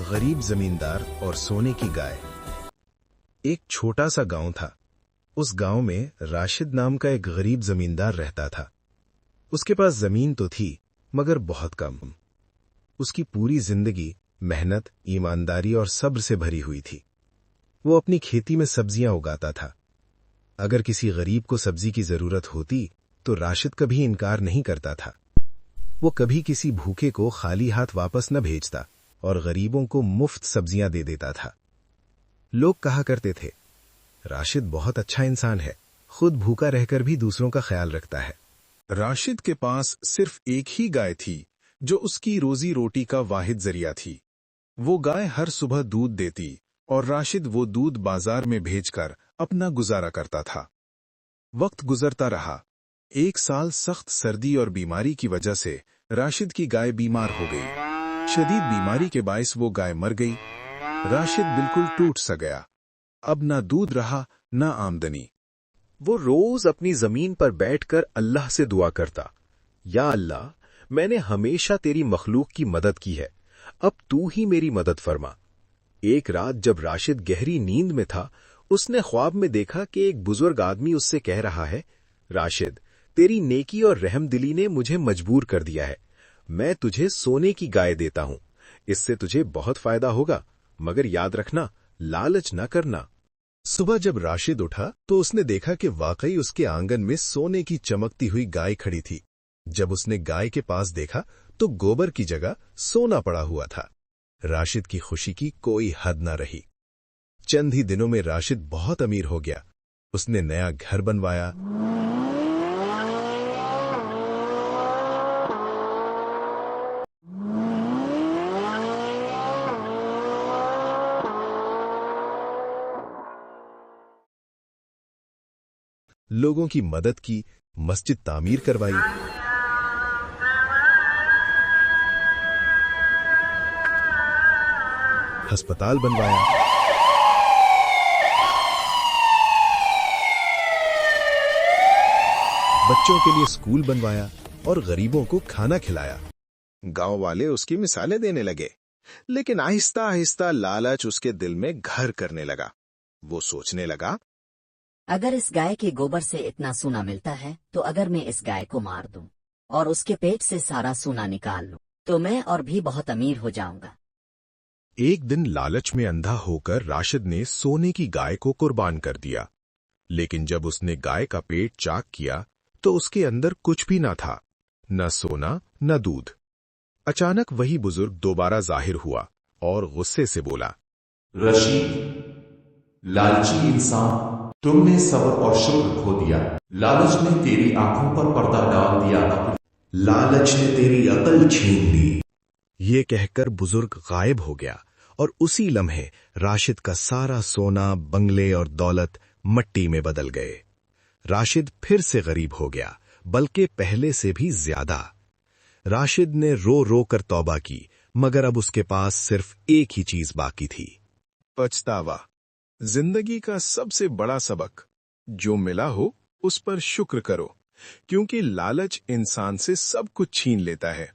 गरीब जमींदार और सोने की गाय। एक छोटा सा गांव था। उस गांव में राशिद नाम का एक गरीब जमींदार रहता था। उसके पास जमीन तो थी मगर बहुत कम। उसकी पूरी जिंदगी मेहनत, ईमानदारी और सब्र से भरी हुई थी। वो अपनी खेती में सब्जियां उगाता था। अगर किसी गरीब को सब्जी की जरूरत होती तो राशिद कभी इनकार नहीं करता था। वो कभी किसी भूखे को खाली हाथ वापस न भेजता और गरीबों को मुफ्त सब्जियां दे देता था। लोग कहा करते थे, राशिद बहुत अच्छा इंसान है, खुद भूखा रहकर भी दूसरों का ख्याल रखता है। राशिद के पास सिर्फ एक ही गाय थी जो उसकी रोजी रोटी का वाहिद जरिया थी। वो गाय हर सुबह दूध देती और राशिद वो दूध बाजार में भेजकर अपना गुजारा करता था। वक्त गुजरता रहा। एक साल सख्त सर्दी और बीमारी की वजह से राशिद की गाय बीमार हो गई। शदीद बीमारी के बायस वो गाय मर गई। राशिद बिल्कुल टूट सा गया। अब ना दूध रहा ना आमदनी। वो रोज अपनी जमीन पर बैठकर अल्लाह से दुआ करता, या अल्लाह, मैंने हमेशा तेरी मखलूक की मदद की है, अब तू ही मेरी मदद फरमा। एक रात जब राशिद गहरी नींद में था, उसने ख्वाब में देखा कि एक बुजुर्ग आदमी उससे कह रहा है, राशिद, तेरी नेकी और रहमदिली ने मुझे मजबूर कर दिया है। मैं तुझे सोने की गाय देता हूं। इससे तुझे बहुत फायदा होगा, मगर याद रखना, लालच न करना। सुबह जब राशिद उठा तो उसने देखा कि वाकई उसके आंगन में सोने की चमकती हुई गाय खड़ी थी। जब उसने गाय के पास देखा तो गोबर की जगह सोना पड़ा हुआ था। राशिद की खुशी की कोई हद न रही। चंद ही दिनों में राशिद बहुत अमीर हो गया। उसने नया घर बनवाया, लोगों की मदद की, मस्जिद तामीर करवाई, अस्पताल बनवाया, बच्चों के लिए स्कूल बनवाया और गरीबों को खाना खिलाया। गांव वाले उसकी मिसालें देने लगे, लेकिन आहिस्ता आहिस्ता लालच उसके दिल में घर करने लगा। वो सोचने लगा, अगर इस गाय के गोबर से इतना सोना मिलता है तो अगर मैं इस गाय को मार दूं और उसके पेट से सारा सोना निकाल लूं तो मैं और भी बहुत अमीर हो जाऊंगा। एक दिन लालच में अंधा होकर राशिद ने सोने की गाय को कुर्बान कर दिया। लेकिन जब उसने गाय का पेट चाक किया तो उसके अंदर कुछ भी न था, न सोना न दूध। अचानक वही बुजुर्ग दोबारा जाहिर हुआ और गुस्से से बोला, रशीद, लालची इंसान, तुमने सब्र और शुक्र खो दिया। लालच ने तेरी आंखों पर पर्दा डाल दिया, लालच ने तेरी अकल छीन ली। ये कहकर बुजुर्ग गायब हो गया और उसी लम्हे राशिद का सारा सोना, बंगले और दौलत मट्टी में बदल गए। राशिद फिर से गरीब हो गया, बल्कि पहले से भी ज्यादा। राशिद ने रो रो कर तौबा की, मगर अब उसके पास सिर्फ एक ही चीज बाकी थी, पछतावा। जिंदगी का सबसे बड़ा सबक, जो मिला हो उस पर शुक्र करो, क्योंकि लालच इंसान से सब कुछ छीन लेता है।